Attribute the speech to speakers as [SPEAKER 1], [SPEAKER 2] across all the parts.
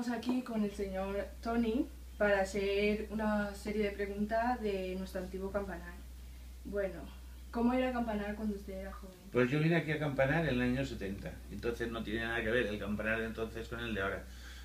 [SPEAKER 1] estamos aquí con el señor Tony para hacer una serie de preguntas de nuestro antiguo campanar. Bueno, ¿cómo era campanar cuando usted era joven?
[SPEAKER 2] Pues yo vine aquí a campanar en el año 70, entonces no tiene nada que ver el campanar de entonces con el de ahora,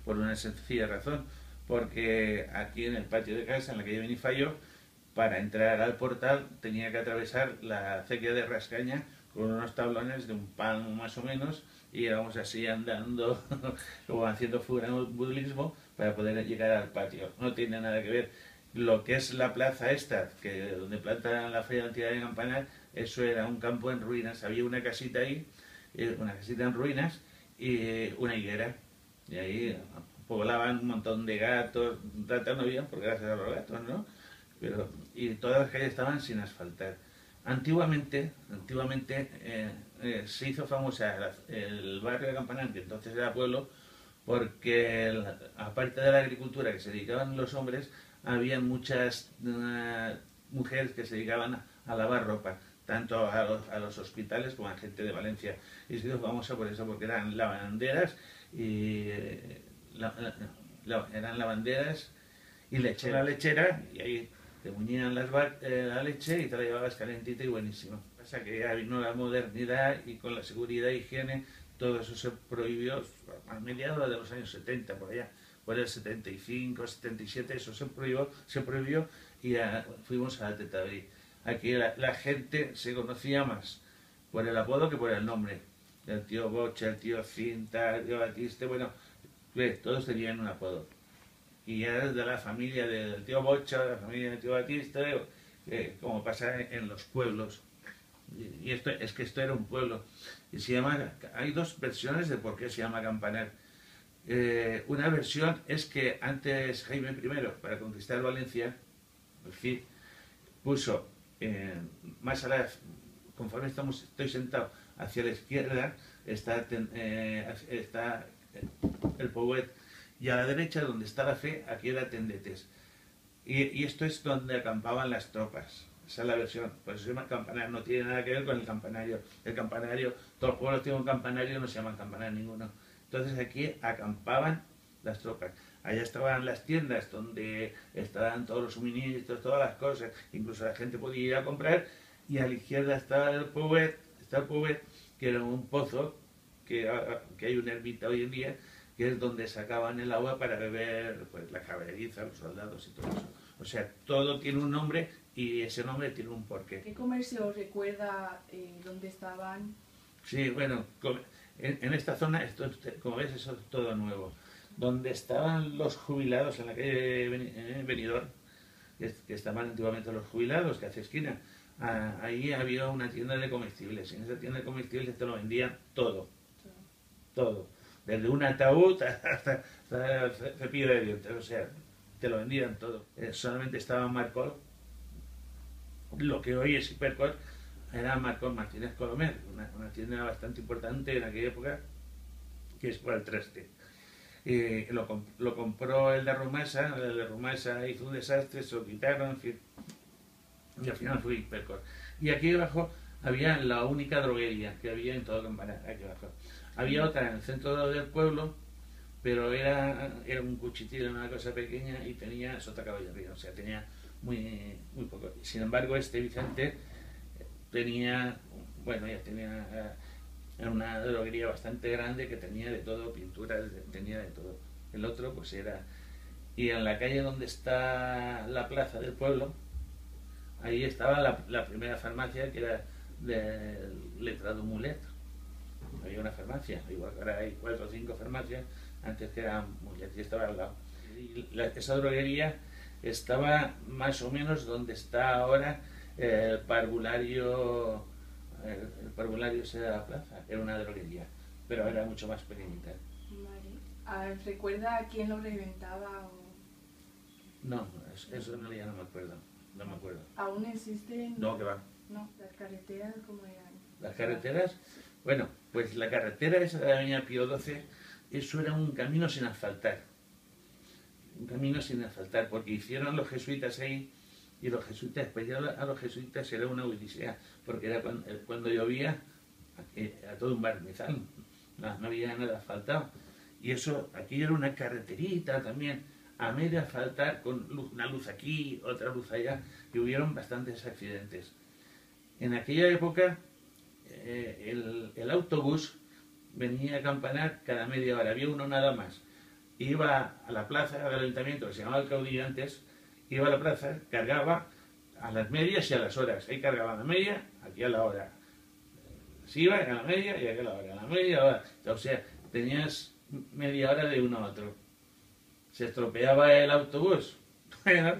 [SPEAKER 2] por una sencilla razón, porque aquí en el patio de casa, en la calle Benifallo, para entrar al portal tenía que atravesar la acequia de Rascaña con unos tablones de un palmo más o menos y íbamos así andando como haciendo funambulismo para poder llegar al patio. No tiene nada que ver. Lo que es la plaza esta, que donde plantan la feria de antigüedad de Campanar, eso era un campo en ruinas. Había una casita ahí, una casita en ruinas y una higuera. Y ahí poblaban un montón de gatos, ratas no había, porque gracias a los gatos, ¿no? Pero, y todas las calles estaban sin asfaltar. Antiguamente se hizo famosa el barrio de Campanar, que entonces era pueblo, porque aparte de la agricultura que se dedicaban los hombres, había muchas mujeres que se dedicaban a lavar ropa, tanto a los hospitales como a gente de Valencia. Y se hizo famosa por eso, porque eran lavanderas y eran lavanderas y lechera. La lechera, y ahí te muñían la leche y te la llevabas calentita y buenísimo. Pasa que ya vino la modernidad y con la seguridad e higiene todo eso se prohibió a mediados de los años 70, por allá, por el 75, 77, eso se prohibió y ya fuimos a Tetarí. Aquí la gente se conocía más por el apodo que por el nombre. El tío Bocha, el tío Cinta, el tío Batiste, bueno, todos tenían un apodo. Y ya de la familia del tío Bocha, de la familia del tío Batista, como pasa en los pueblos. Y esto es que esto era un pueblo. Y se llama, hay dos versiones de por qué se llama Campanar. Una versión es que antes Jaime I, para conquistar Valencia, el Cid, puso más a la, conforme estoy sentado hacia la izquierda, está el Pouet, y a la derecha, donde está la fe, aquí era Tendetes. Y esto es donde acampaban las tropas. Esa es la versión. Por eso se llama campanario. No tiene nada que ver con el campanario. El campanario, todos los pueblos tienen un campanario, no se llaman campanario ninguno. Entonces aquí acampaban las tropas. Allá estaban las tiendas donde estaban todos los suministros, todas las cosas. Incluso la gente podía ir a comprar. Y a la izquierda está el Pouet, que era un pozo, que hay una ermita hoy en día, que es donde sacaban el agua para beber, pues, la caballeriza, los soldados y todo eso. O sea, todo tiene un nombre y ese nombre tiene un porqué.
[SPEAKER 1] ¿Qué comercio os recuerda dónde estaban?
[SPEAKER 2] Sí, bueno, en esta zona, como ves, eso es todo nuevo. Donde estaban los jubilados en la calle Benidorm, que estaban antiguamente los jubilados, que hace esquina, ahí había una tienda de comestibles. Y en esa tienda de comestibles te lo vendían todo. Todo. Desde un ataúd hasta el cepillo de dientes, o sea, te lo vendían todo. Solamente estaba Marcol, lo que hoy es Hipercor, era Marcol Martínez Colomer, una tienda bastante importante en aquella época, que es por el traste. Lo compró el de Rumasa hizo un desastre, se lo quitaron, en fin, y al final fue Hipercor. Y aquí abajo había la única droguería que había en todo Campanar, aquí abajo. Había otra en el centro del pueblo, pero era un cuchitril, una cosa pequeña y tenía sota caballería, o sea, tenía muy poco. Sin embargo, este Vicente tenía, bueno, ya tenía una droguería bastante grande que tenía de todo, pinturas, tenía de todo. El otro, pues era... Y en la calle donde está la plaza del pueblo, ahí estaba la primera farmacia, que era del letrado Mulet. Había una farmacia, igual que ahora hay 4 o 5 farmacias, antes que eran Mulet, y estaba al lado. Y esa droguería estaba más o menos donde está ahora el parvulario. El parvulario ese de la plaza, era una droguería, pero era mucho más pequeñita.
[SPEAKER 1] Vale. ¿Recuerda a quién lo reventaba?
[SPEAKER 2] No, eso no, ya no me acuerdo. No me acuerdo.
[SPEAKER 1] ¿Aún existen?
[SPEAKER 2] No, que va.
[SPEAKER 1] No, las carreteras, ¿cómo eran?
[SPEAKER 2] Las carreteras, bueno, pues la carretera esa de la avenida Pío XII, eso era un camino sin asfaltar. Un camino sin asfaltar, porque hicieron los jesuitas ahí, y los jesuitas, pues ya a los jesuitas era una odisea, porque era cuando llovía a todo un barnizal, no había nada asfaltado. Y eso, aquí era una carreterita también, a medio asfaltar, con una luz aquí, otra luz allá, y hubieron bastantes accidentes. En aquella época, el autobús venía a campanar cada media hora, había uno nada más. Iba a la plaza del ayuntamiento, que se llamaba el Caudillo antes, iba a la plaza, cargaba a las medias y a las horas. Ahí cargaba a la media, aquí a la hora. Se iba a la media y aquí a la hora, a la media y a la hora. O sea, tenías media hora de uno a otro. Se estropeaba el autobús. Bueno,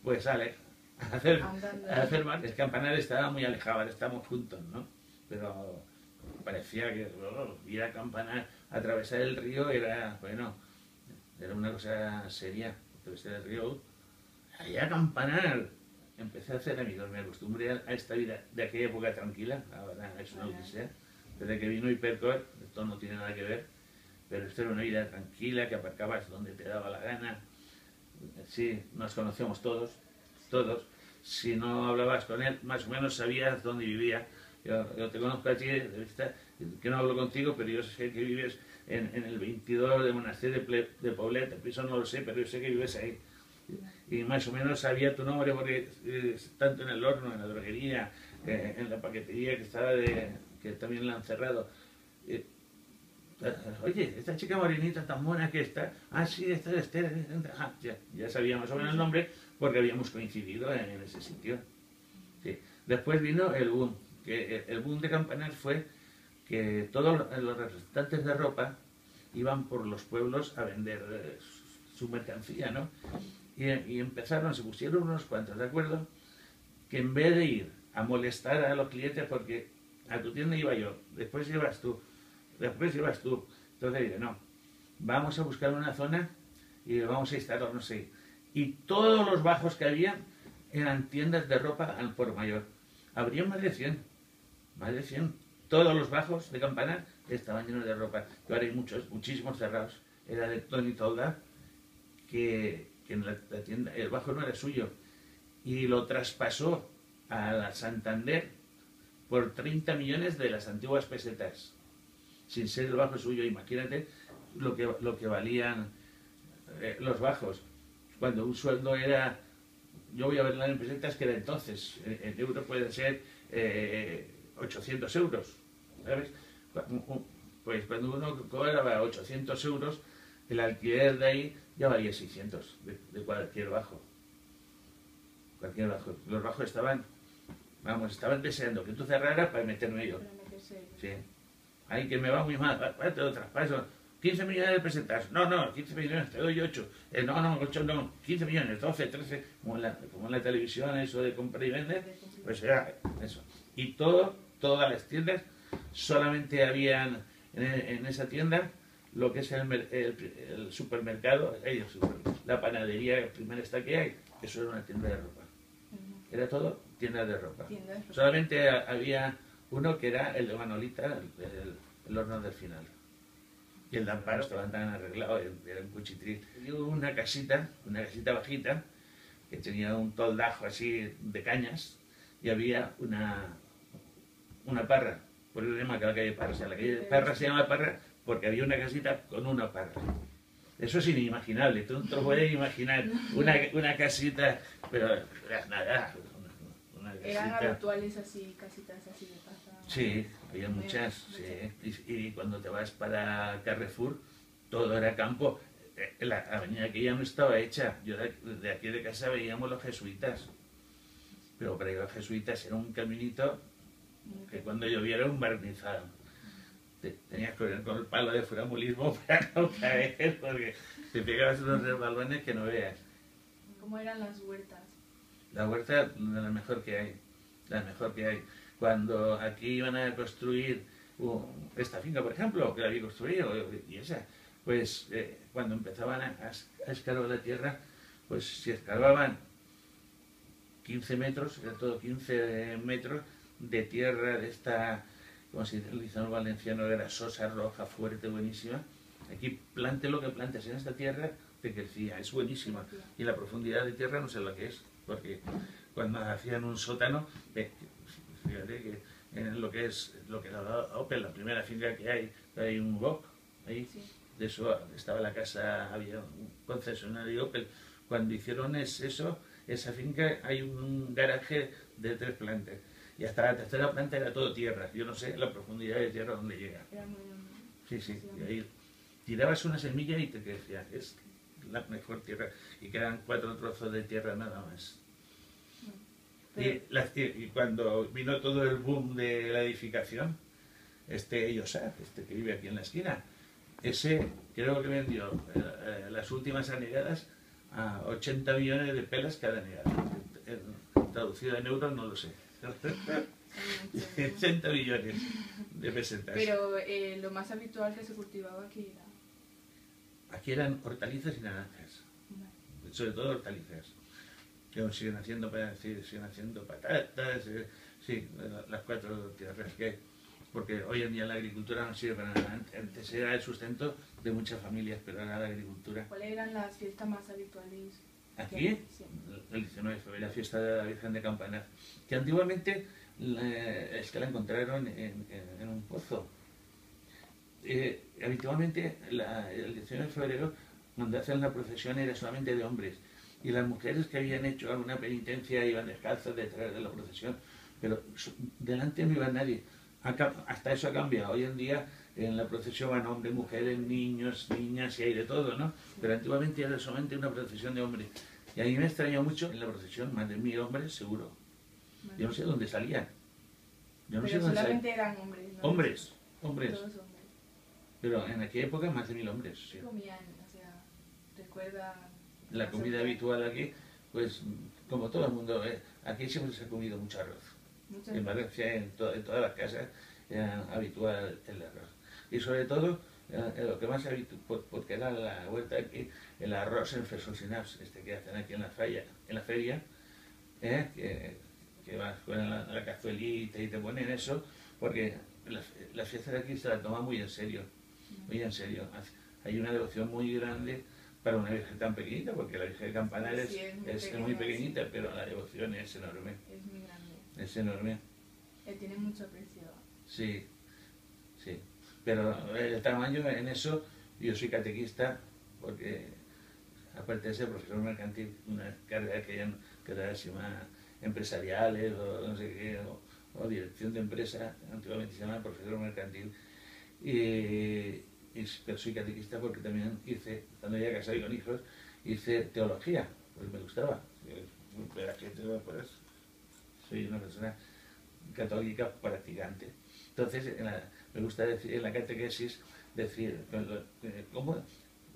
[SPEAKER 2] pues sale. A hacer más. El campanar estaba muy alejado, ahora estamos juntos, ¿no? Pero parecía que ir a campanar, atravesar el río era, bueno, era una cosa seria. Atravesar el río, allá a campanar. Empecé a hacer amigos, me acostumbré a esta vida de aquella época tranquila, ahora es una odisea. Desde que vino Hipercor, esto no tiene nada que ver, pero esto era una vida tranquila, que aparcabas donde te daba la gana. Sí, nos conocíamos todos. Si no hablabas con él, más o menos sabías dónde vivía. Yo te conozco a ti de vista, que no hablo contigo, pero yo sé que vives en el 22 de Monasterio de Poblet, el piso no lo sé, pero yo sé que vives ahí. Y más o menos sabía tu nombre porque tanto en el horno, en la droguería, en la paquetería que estaba que también la han cerrado. Oye, esta chica morenita tan buena que está, sí, esta es Esther. Ya sabía más o menos el nombre porque habíamos coincidido en ese sitio. Sí. Después vino el boom, que el boom de Campanar fue que todos los representantes de ropa iban por los pueblos a vender su mercancía, ¿no? Y empezaron, se pusieron unos cuantos, ¿de acuerdo? Que en vez de ir a molestar a los clientes, porque a tu tienda iba yo, después ibas tú. Entonces dije, no, vamos a buscar una zona y vamos a instalarnos ahí. Y todos los bajos que había eran tiendas de ropa al por mayor. Habría más de 100. Todos los bajos de Campanar estaban llenos de ropa. Y ahora hay muchísimos cerrados. Era de Tony Tolda, que en la tienda, el bajo no era suyo. Y lo traspasó a la Santander por 30 millones de las antiguas pesetas. Sin ser el bajo suyo, imagínate lo que valían los bajos. Cuando un sueldo era, yo voy a verla en pesetas, que era entonces, en euros puede ser 800 euros, ¿sabes? Pues cuando uno cobraba 800 euros, el alquiler de ahí ya valía 600 de cualquier bajo. Los bajos estaban deseando que tú cerraras para meterme yo. Sí. Ay, que me va muy mal, te lo traspaso. 15 millones de pesetas. No, 15 millones, te doy 8. No, 8 no. 15 millones, 12, 13. Como en la televisión, eso de comprar y vender. Pues era eso. Y todas las tiendas, solamente habían en esa tienda lo que es el supermercado, la panadería primera esta que hay. Eso era una tienda de ropa. Era todo tienda de ropa. Solamente había uno que era el de Manolita, el horno del final. Y el lámpara estaban tan arreglado, era un cuchitril. Y hubo una casita bajita, que tenía un toldajo así de cañas, y había una parra. Por eso se llama la calle Parra. O sea, la calle Parra se llama Parra porque había una casita con una parra. Eso es inimaginable, tú no te lo puedes imaginar. Una casita, pero nada.
[SPEAKER 1] ¿Eran habituales así, casitas así de paja?
[SPEAKER 2] Sí, había muchas, sí. Y cuando te vas para Carrefour, todo era campo. La avenida aquí ya no estaba hecha. Yo de aquí de casa veíamos los jesuitas. Pero para ir a los jesuitas era un caminito que cuando lloviera era un barnizado. Tenías que ir con el palo de furamulismo para no caer, porque te pegabas unos resbalones que no veas.
[SPEAKER 1] ¿Cómo eran las huertas?
[SPEAKER 2] La huerta es la mejor que hay. Cuando aquí iban a construir esta finca, por ejemplo, que la había construido, y esa, pues cuando empezaban a escarbar la tierra, pues si escarbaban 15 metros, era todo 15 metros de tierra de esta, como se dice en el valenciano, era sosa, roja, fuerte, buenísima. Aquí plante lo que plantes en esta tierra, te crecía, es buenísima. Y la profundidad de tierra no sé lo que es. Porque cuando hacían un sótano, fíjate que en lo que es la Opel, la primera finca que hay un boc ahí, de eso estaba la casa, había un concesionario Opel. Cuando hicieron esa finca hay un garaje de 3 plantas y hasta la tercera planta era todo tierra. Yo no sé la profundidad de tierra donde llega.
[SPEAKER 1] Era muy...
[SPEAKER 2] Sí, sí, y ahí tirabas una semilla y te crecía. Es la mejor tierra. Y quedan 4 trozos de tierra nada más. Y cuando vino todo el boom de la edificación, Josep, que vive aquí en la esquina, ese creo que vendió las últimas anegadas a 80 millones de pelas cada anegada. Traducido en euros no lo sé. 80 millones de pesetas.
[SPEAKER 1] Pero lo más habitual que se cultivaba aquí era...
[SPEAKER 2] Aquí eran hortalizas y naranjas. Vale. Sobre todo hortalizas. Que siguen haciendo patatas, sí, las 4 tierras que hay. Porque hoy en día la agricultura no sirve para nada. Antes era el sustento de muchas familias, pero ahora la agricultura.
[SPEAKER 1] ¿Cuáles eran las fiestas más habituales?
[SPEAKER 2] Aquí, sí. El 19 de febrero, la fiesta de la Virgen de Campanar, que antiguamente es que la encontraron en un pozo. Habitualmente el 19 de febrero, cuando hacen la procesión, era solamente de hombres. Y las mujeres que habían hecho alguna penitencia iban descalzas detrás de la procesión, pero delante no iba nadie. Hasta eso ha cambiado. Hoy en día en la procesión van hombres, mujeres, niños, niñas y hay de todo, ¿no? Pero antiguamente era solamente una procesión de hombres. Y a mí me extrañó mucho en la procesión, más de 1000 hombres seguro. Yo no sé dónde salían.
[SPEAKER 1] Yo no sé dónde solamente eran hombres, ¿no?
[SPEAKER 2] Hombres.
[SPEAKER 1] Todos hombres.
[SPEAKER 2] Pero en aquella época más de 1000 hombres. Sí.
[SPEAKER 1] ¿Qué comían? O sea, ¿recuerda?
[SPEAKER 2] La comida habitual aquí, pues como todo el mundo, aquí siempre se ha comido mucho arroz. En Valencia, en todas las casas, era habitual el arroz. Y sobre todo, lo que más habitual, porque era la huerta aquí, el arroz en fesosinaps, que hacen aquí en la feria, que vas con la cazuelita y te ponen eso, porque la fiesta de aquí se la toma muy en serio, muy en serio. Hay una devoción muy grande para una virgen tan pequeñita, porque la Virgen de Campanar es muy pequeñita, sí. Pero la devoción es enorme.
[SPEAKER 1] Es muy grande.
[SPEAKER 2] Es enorme.
[SPEAKER 1] Tiene mucho aprecio.
[SPEAKER 2] Sí, sí. Pero el tamaño en eso, yo soy catequista, porque aparte de ser profesor mercantil, una carrera que ahora se llama empresariales o no sé qué, o dirección de empresa, antiguamente se llama profesor mercantil. Pero soy catequista porque también cuando ya casado y con hijos, hice teología, pues me gustaba. Pues, soy una persona católica practicante. Entonces, me gusta decir en la catequesis, decir, ¿cómo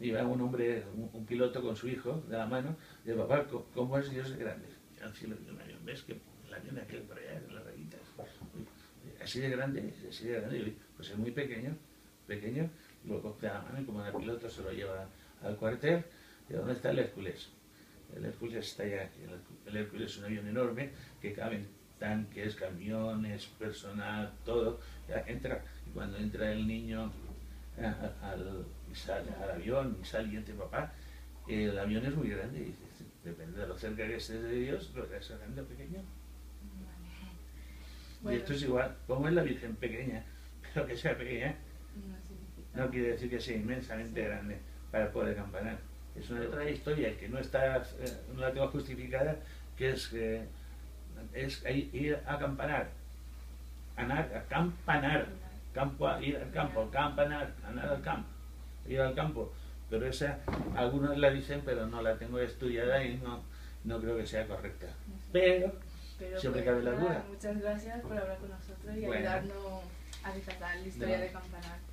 [SPEAKER 2] iba un hombre, un piloto con su hijo de la mano, y dice, papá, ¿cómo es Dios grande? Y al cielo de un avión, ¿ves que el avión aquel por allá, en las rayitas? Así de grande, y pues es muy pequeño, lo coge a la mano y como el piloto se lo lleva al cuartel. ¿Y dónde está el Hércules? El Hércules está allá. El Hércules es un avión enorme que caben tanques, camiones, personal, todo. Entra, y cuando entra el niño al avión y sale y entra papá, el avión es muy grande. Y dice, depende de lo cerca que estés de Dios, lo que es grande o pequeño. Bueno. Y esto es igual, como es la Virgen pequeña, pero que sea pequeña, no quiere decir que sea inmensamente grande para poder campanar. Es una otra historia que no la tengo justificada, que es ir a campanar, ir al campo, campanar, anar al campo, ir al campo. Pero esa, algunos la dicen, pero no la tengo estudiada y no creo que sea correcta. Pero siempre cabe la duda.
[SPEAKER 1] Muchas gracias por hablar con nosotros y ayudarnos a rescatar la historia de Campanar.